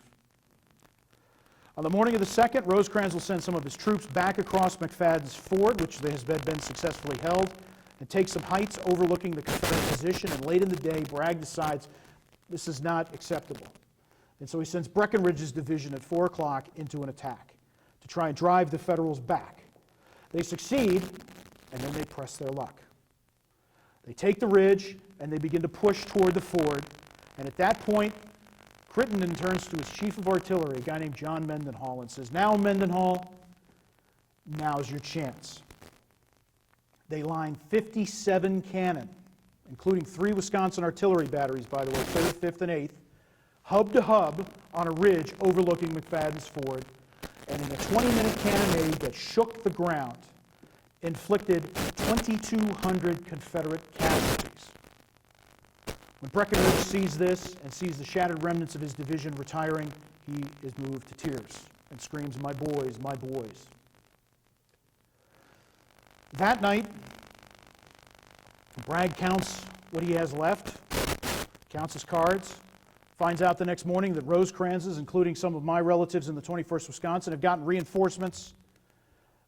S1: On the morning of the 2nd, Rosecrans will send some of his troops back across McFadden's Ford, which has been successfully held, and take some heights overlooking the Confederate position. And late in the day, Bragg decides this is not acceptable. And so he sends Breckinridge's division at 4 o'clock into an attack to try and drive the Federals back. They succeed, and then they press their luck. They take the ridge, and they begin to push toward the ford. And at that point, Crittenden turns to his chief of artillery, a guy named John Mendenhall, and says, now, Mendenhall, now's your chance. They line 57 cannon, including 3 Wisconsin artillery batteries, by the way, 3rd, 5th, and 8th, hub to hub on a ridge overlooking McFadden's Ford, and in a 20-minute cannonade that shook the ground, inflicted 2,200 Confederate casualties. When Breckinridge sees this and sees the shattered remnants of his division retiring, he is moved to tears and screams, my boys, my boys. That night, Bragg counts what he has left, counts his cards, Finds out the next morning that Rosecrans's, including some of my relatives in the 21st Wisconsin, have gotten reinforcements,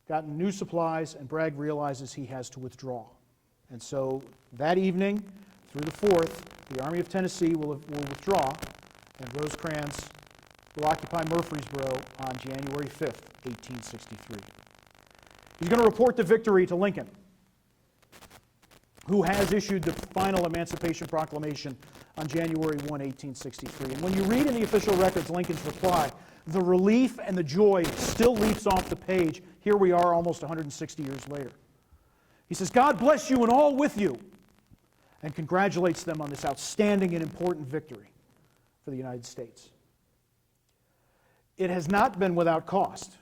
S1: gotten new supplies, and Bragg realizes he has to withdraw. And so that evening, through the 4th, the Army of Tennessee will withdraw, and Rosecrans will occupy Murfreesboro on January 5th, 1863. He's going to report the victory to Lincoln, who has issued the final Emancipation Proclamation on January 1, 1863. And when you read in the official records Lincoln's reply, the relief and the joy still leaps off the page. Here we are almost 160 years later. He says, "God bless you and all with you," and congratulates them on this outstanding and important victory for the United States. It has not been without cost.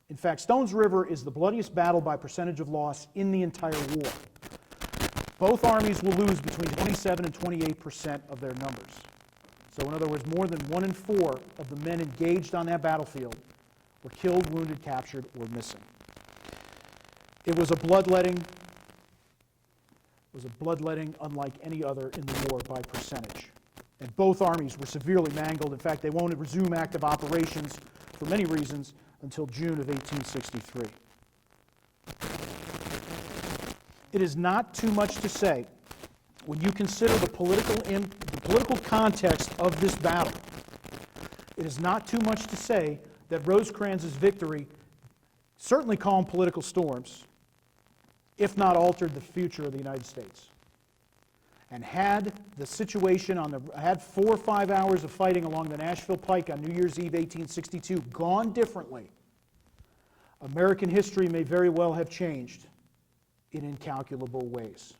S1: In fact, Stones River is the bloodiest battle by percentage of loss in the entire war. Both armies will lose between 27 and 28% of their numbers. So in other words, more than 1 in 4 of the men engaged on that battlefield were killed, wounded, captured, or missing. It was a bloodletting unlike any other in the war by percentage. And both armies were severely mangled. In fact, they won't resume active operations for many reasons until June of 1863. It is not too much to say, when you consider the political context of this battle, it is not too much to say that Rosecrans's victory certainly calmed political storms, if not altered the future of the United States. And had the situation had 4 or 5 hours of fighting along the Nashville Pike on New Year's Eve 1862 gone differently, American history may very well have changed in incalculable ways.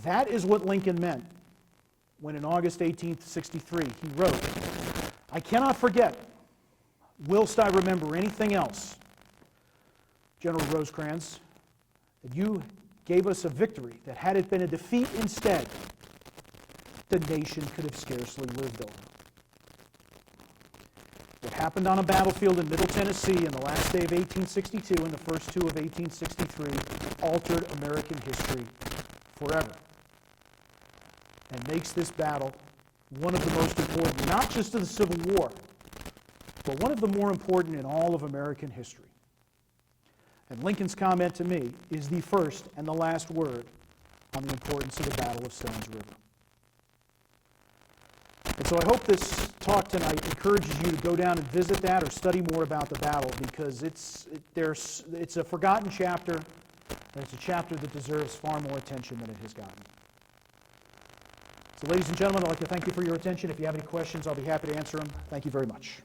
S1: That is what Lincoln meant when in August 1863 he wrote, "I cannot forget, whilst I remember anything else, General Rosecrans, that you gave us a victory that had it been a defeat instead, the nation could have scarcely lived over." What happened on a battlefield in Middle Tennessee in the last day of 1862 and the first 2 of 1863 altered American history forever and makes this battle one of the most important, not just of the Civil War, but one of the more important in all of American history. And Lincoln's comment to me is the first and the last word on the importance of the Battle of Stones River. And so I hope this talk tonight encourages you to go down and visit that or study more about the battle, because it's a forgotten chapter, and it's a chapter that deserves far more attention than it has gotten. So ladies and gentlemen, I'd like to thank you for your attention. If you have any questions, I'll be happy to answer them. Thank you very much.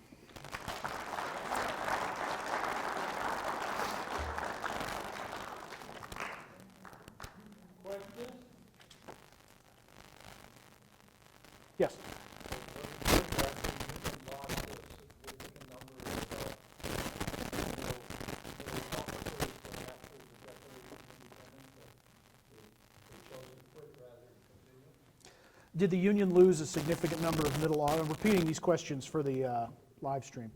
S1: Yes. Did the Union lose a significant number of middle officers? I'm repeating these questions for the live stream.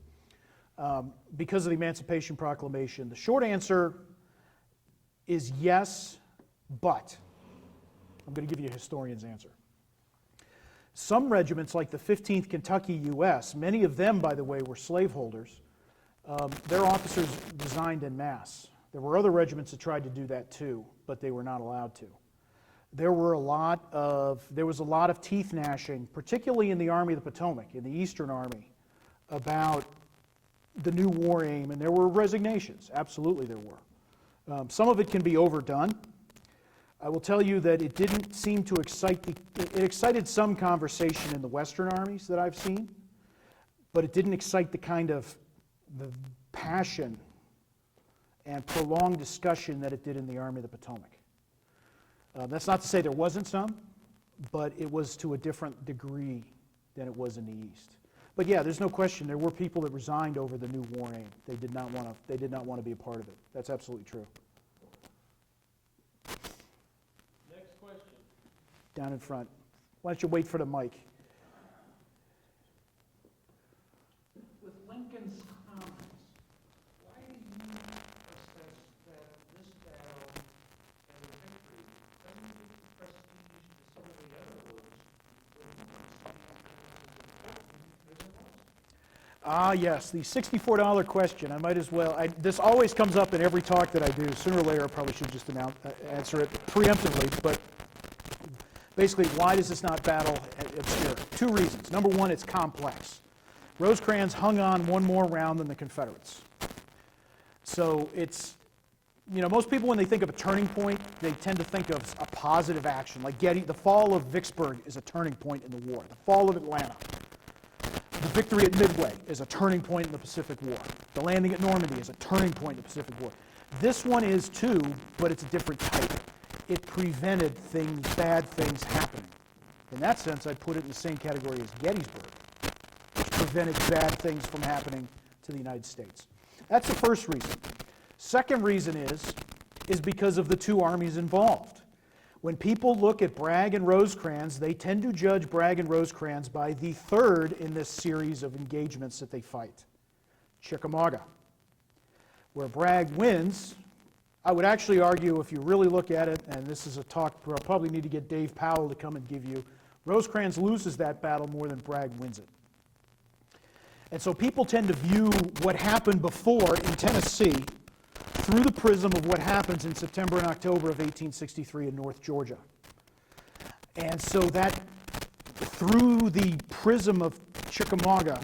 S1: Because of the Emancipation Proclamation. The short answer is yes, but. I'm going to give you a historian's answer. Some regiments, like the 15th Kentucky U.S., many of them, by the way, were slaveholders. Their officers resigned en masse. There were other regiments that tried to do that too, but they were not allowed to. There was a lot of teeth gnashing, particularly in the Army of the Potomac, in the Eastern Army, about the new war aim, and there were resignations. Absolutely there were. Some of it can be overdone. I will tell you that it didn't seem to excite it excited some conversation in the Western armies that I've seen, but it didn't excite the kind of the passion and prolonged discussion that it did in the Army of the Potomac. That's not to say there wasn't some, but it was to a different degree than it was in the East. But yeah, there's no question there were people that resigned over the new war aim. They did not want to be a part of it. That's absolutely true.
S2: Next question.
S1: Down in front. Why don't you wait for the mic?
S2: With Lincoln's comments, why do you assess that this battle and the victory doesn't give the prestige to some of the other ones?
S1: Ah, yes, the $64 question. I might as well. This always comes up in every talk that I do. Sooner or later, I probably should just answer it preemptively. But basically, why does this not battle obscure? Two reasons. Number one, it's complex. Rosecrans hung on one more round than the Confederates. So it's, most people when they think of a turning point, they tend to think of a positive action. Like the fall of Vicksburg is a turning point in the war. The fall of Atlanta. The victory at Midway is a turning point in the Pacific War. The landing at Normandy is a turning point in the Pacific War. This one is too, but it's a different type. It prevented bad things happening. In that sense, I'd put it in the same category as Gettysburg, which prevented bad things from happening to the United States. That's the first reason. Second reason is because of the two armies involved. When people look at Bragg and Rosecrans, they tend to judge Bragg and Rosecrans by the third in this series of engagements that they fight, Chickamauga. Where Bragg wins, I would actually argue, if you really look at it, and this is a talk where I'll probably need to get Dave Powell to come and give you, Rosecrans loses that battle more than Bragg wins it. And so people tend to view what happened before in Tennessee through the prism of what happens in September and October of 1863 in North Georgia. And so that, through the prism of Chickamauga,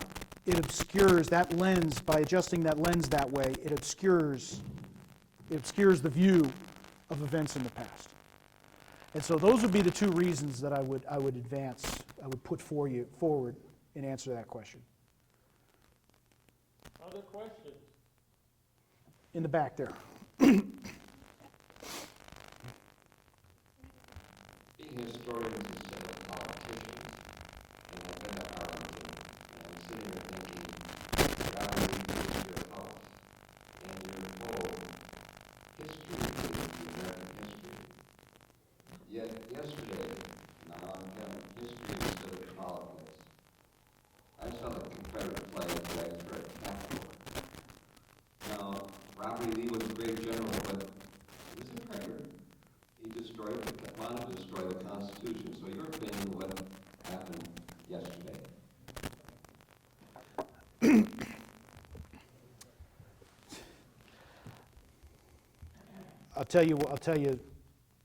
S1: it obscures that lens. By adjusting that lens that way, it obscures the view of events in the past. And so those would be the two reasons that I would put forward in answer to that question.
S2: Other questions?
S1: In the back there.
S3: Being historians instead of politicians, and I've been to Arlington, and I'm sitting there thinking, God, we use your house, and you're told history is the American history. Yet yesterday, now history instead of politics, I saw the Confederate flag flags for a Capitol. Now, Robert E. Lee was a great general, but he was a traitor. He wanted to destroy the Constitution. So your opinion of what happened yesterday?
S1: I'll tell you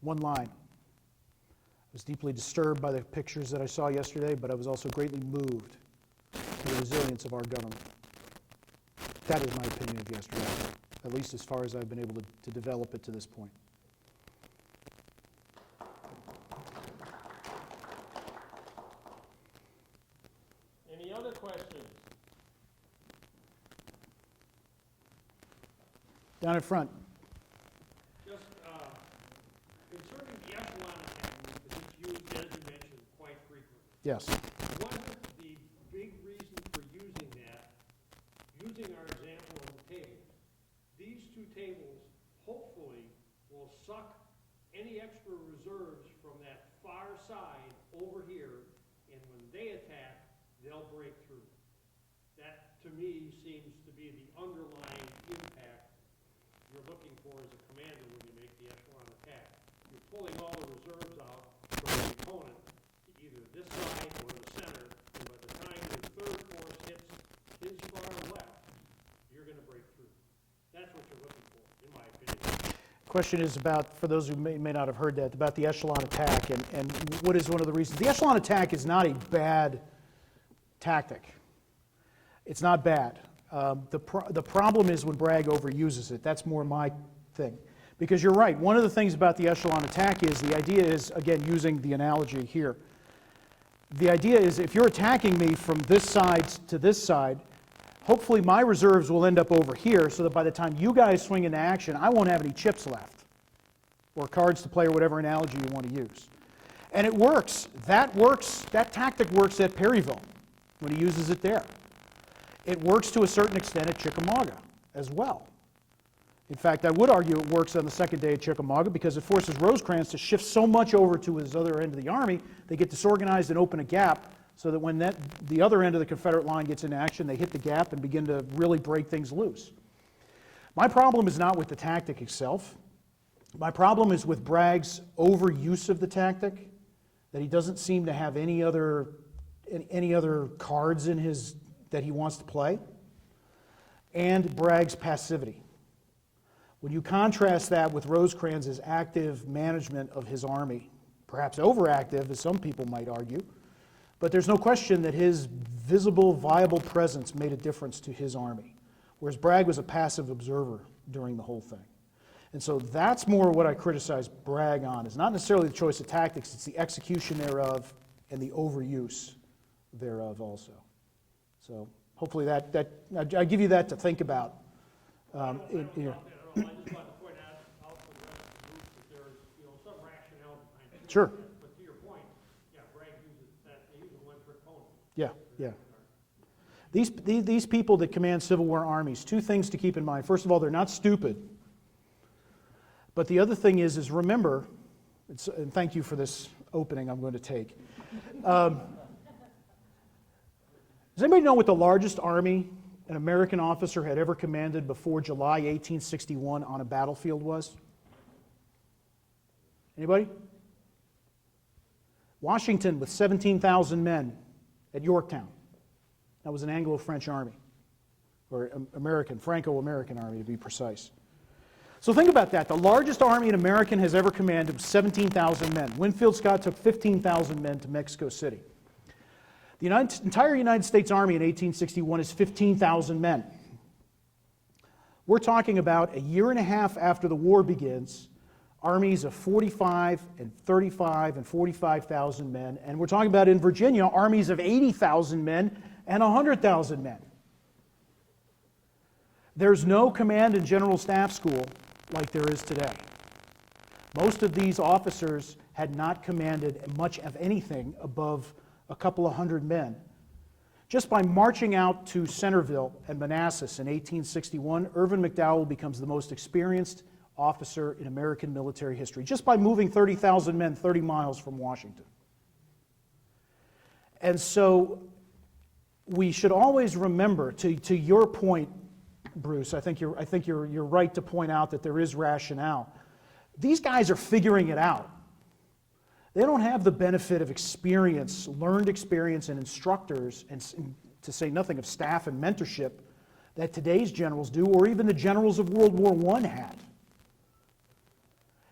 S1: one line. I was deeply disturbed by the pictures that I saw yesterday, but I was also greatly moved by the resilience of our government. That is my opinion of yesterday, at least as far as I've been able to develop it to this point.
S2: Any other questions?
S1: Down in front.
S2: Just concerning the echelon attack, because it's used, as you mentioned, quite frequently.
S1: Yes.
S2: What is the big reason for using that? Using our example of the tables. These two tables hopefully will suck any extra reserves from that far side over here, and when they attack, they'll break through. That, to me, seems to be the underlying impact you're looking for as a commander when you make the echelon attack. You're pulling all the reserves out from the opponent to either this side or the center, and by the time your third force hits his far left, you're going to break through. That's what you're looking for, in my opinion.
S1: Question is about, for those who may not have heard that, about the echelon attack and what is one of the reasons. The echelon attack is not a bad tactic. It's not bad. The problem is when Bragg overuses it. That's more my thing. Because you're right, one of the things about the echelon attack is, the idea is, again, using the analogy here, the idea is if you're attacking me from this side to this side, hopefully my reserves will end up over here so that by the time you guys swing into action, I won't have any chips left, or cards to play, or whatever analogy you want to use. And it works. That tactic works at Perryville when he uses it there. It works to a certain extent at Chickamauga as well. In fact, I would argue it works on the second day at Chickamauga because it forces Rosecrans to shift so much over to his other end of the army, they get disorganized and open a gap so that when the other end of the Confederate line gets into action, they hit the gap and begin to really break things loose. My problem is not with the tactic itself. My problem is with Bragg's overuse of the tactic, that he doesn't seem to have any other cards in his that he wants to play and Bragg's passivity. When you contrast that with Rosecrans's active management of his army, perhaps overactive, as some people might argue, but there's no question that his visible, viable presence made a difference to his army, whereas Bragg was a passive observer during the whole thing. And so that's more what I criticize Bragg on. It's not necessarily the choice of tactics, it's the execution thereof and the overuse thereof also. So hopefully I give you that to think about.
S2: I just wanted to point out for the rest of the group that there's, some rationale behind it.
S1: Sure.
S2: But to your point, yeah, Bragg uses that, they use a one-trick pony.
S1: Yeah, yeah. These people that command Civil War armies, two things to keep in mind. First of all, they're not stupid. But the other thing is remember, and thank you for this opening I'm going to take. Does anybody know what the largest army an American officer had ever commanded before July 1861 on a battlefield was? Anybody? Washington with 17,000 men at Yorktown. That was an Anglo-French army, or American, Franco-American army to be precise. So think about that. The largest army an American has ever commanded was 17,000 men. Winfield Scott took 15,000 men to Mexico City. The entire United States Army in 1861 is 15,000 men. We're talking about a year and a half after the war begins, armies of 45 and 35 and 45,000 men, and we're talking about in Virginia, armies of 80,000 men and 100,000 men. There's no command and general staff school like there is today. Most of these officers had not commanded much of anything above a couple of hundred men. Just by marching out to Centerville and Manassas in 1861, Irvin McDowell becomes the most experienced officer in American military history, just by moving 30,000 men 30 miles from Washington. And so we should always remember, to your point, Bruce, I think you're right to point out that there is rationale. These guys are figuring it out. They don't have the benefit of experience, learned experience, and instructors, and to say nothing of staff and mentorship, that today's generals do, or even the generals of World War I had.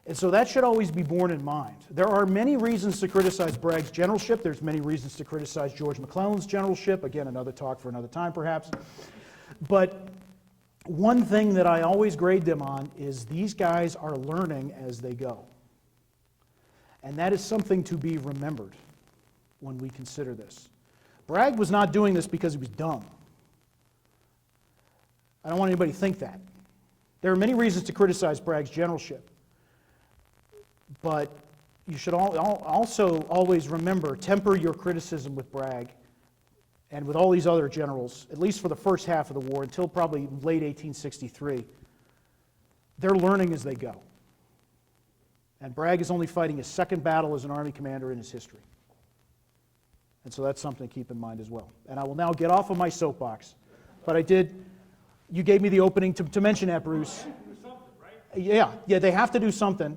S1: And so that should always be borne in mind. There are many reasons to criticize Bragg's generalship. There's many reasons to criticize George McClellan's generalship. Again, another talk for another time, perhaps. But one thing that I always grade them on is these guys are learning as they go. And that is something to be remembered when we consider this. Bragg was not doing this because he was dumb. I don't want anybody to think that. There are many reasons to criticize Bragg's generalship. But you should also always remember, temper your criticism with Bragg and with all these other generals, at least for the first half of the war, until probably late 1863. They're learning as they go. And Bragg is only fighting his second battle as an Army commander in his history. And so that's something to keep in mind as well. And I will now get off of my soapbox. But you gave me the opening to mention that, Bruce.
S2: They have to do something, right?
S1: Yeah, they have to do something.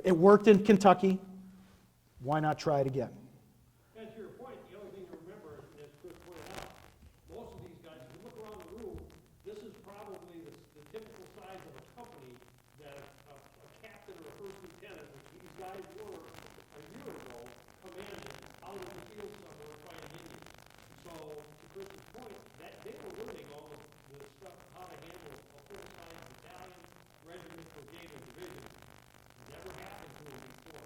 S1: It worked in Kentucky. Why not try it again?
S2: And to your point, the only thing to remember, as Chris pointed out, most of these guys, if you look around the room, this is probably the typical size of a company that a captain or a first lieutenant, which these guys were a year ago, commanding out in the field somewhere fighting Indians. So, to Chris's point, that they were learning all of the stuff, how to handle a full-size battalion, regiment, brigade, and division. Never happened to him before.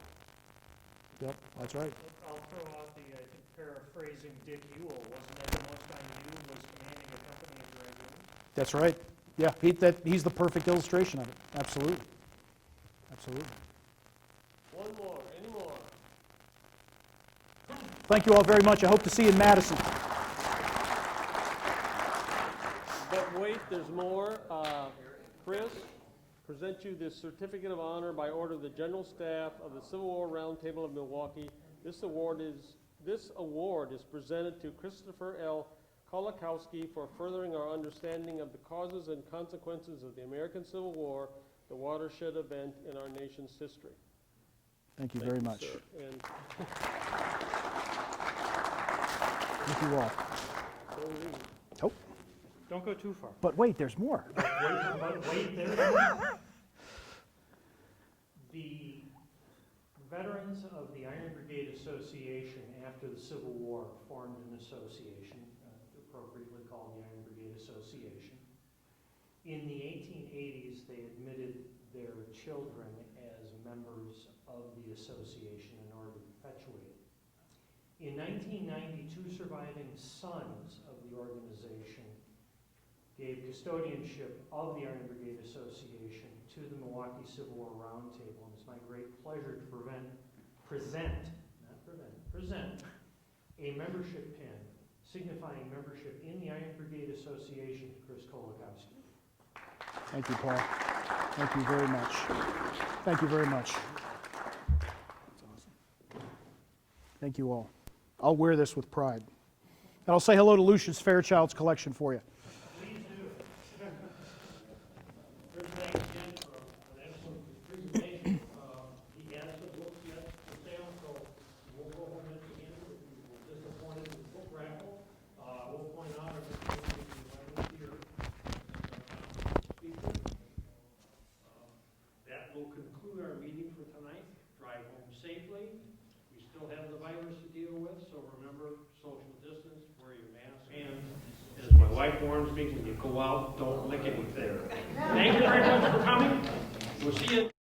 S1: Yep, that's right.
S4: I'll throw out paraphrasing Dick Ewell, wasn't that the most time you was commanding a company of regulars?
S1: That's right. Yeah, he's the perfect illustration of it. Absolutely. Absolutely.
S2: One more, any more?
S1: Thank you all very much. I hope to see you in Madison.
S2: But wait, there's more. Chris, present you this certificate of honor by order of the General Staff of the Civil War Roundtable of Milwaukee. This award is presented to Christopher L. Kolakowski for furthering our understanding of the causes and consequences of the American Civil War, the watershed event in our nation's history.
S1: Thank you very much.
S2: Sir. And
S1: Thank you all.
S2: so
S4: Don't go too far.
S1: But wait, there's more.
S4: Wait, there's the veterans of the Iron Brigade Association after the Civil War formed an association, appropriately called the Iron Brigade Association. In the 1880s, they admitted their children as members of the association in order to perpetuate it. In 1992, surviving sons of the organization gave custodianship of the Iron Brigade Association to the Milwaukee Civil War Roundtable, and it's my great pleasure to present a membership pin signifying membership in the Iron Brigade Association to Chris Kolakowski.
S1: Thank you, Paul. Thank you very much. Thank you very much. That's awesome. Thank you all. I'll wear this with pride. And I'll say hello to Lucius Fairchild's collection for you.
S2: Please do. Rick, thanks again for an excellent presentation. He has the book yet for sale, so we'll go home at the end if you were disappointed in the book raffle. We'll point out everything here. That will conclude our meeting for tonight. Drive home safely. We still have the virus to deal with, so remember social distance, wear your mask, and as my wife warns me, when you go out, don't lick anything. Thank you very much for coming. We'll see you.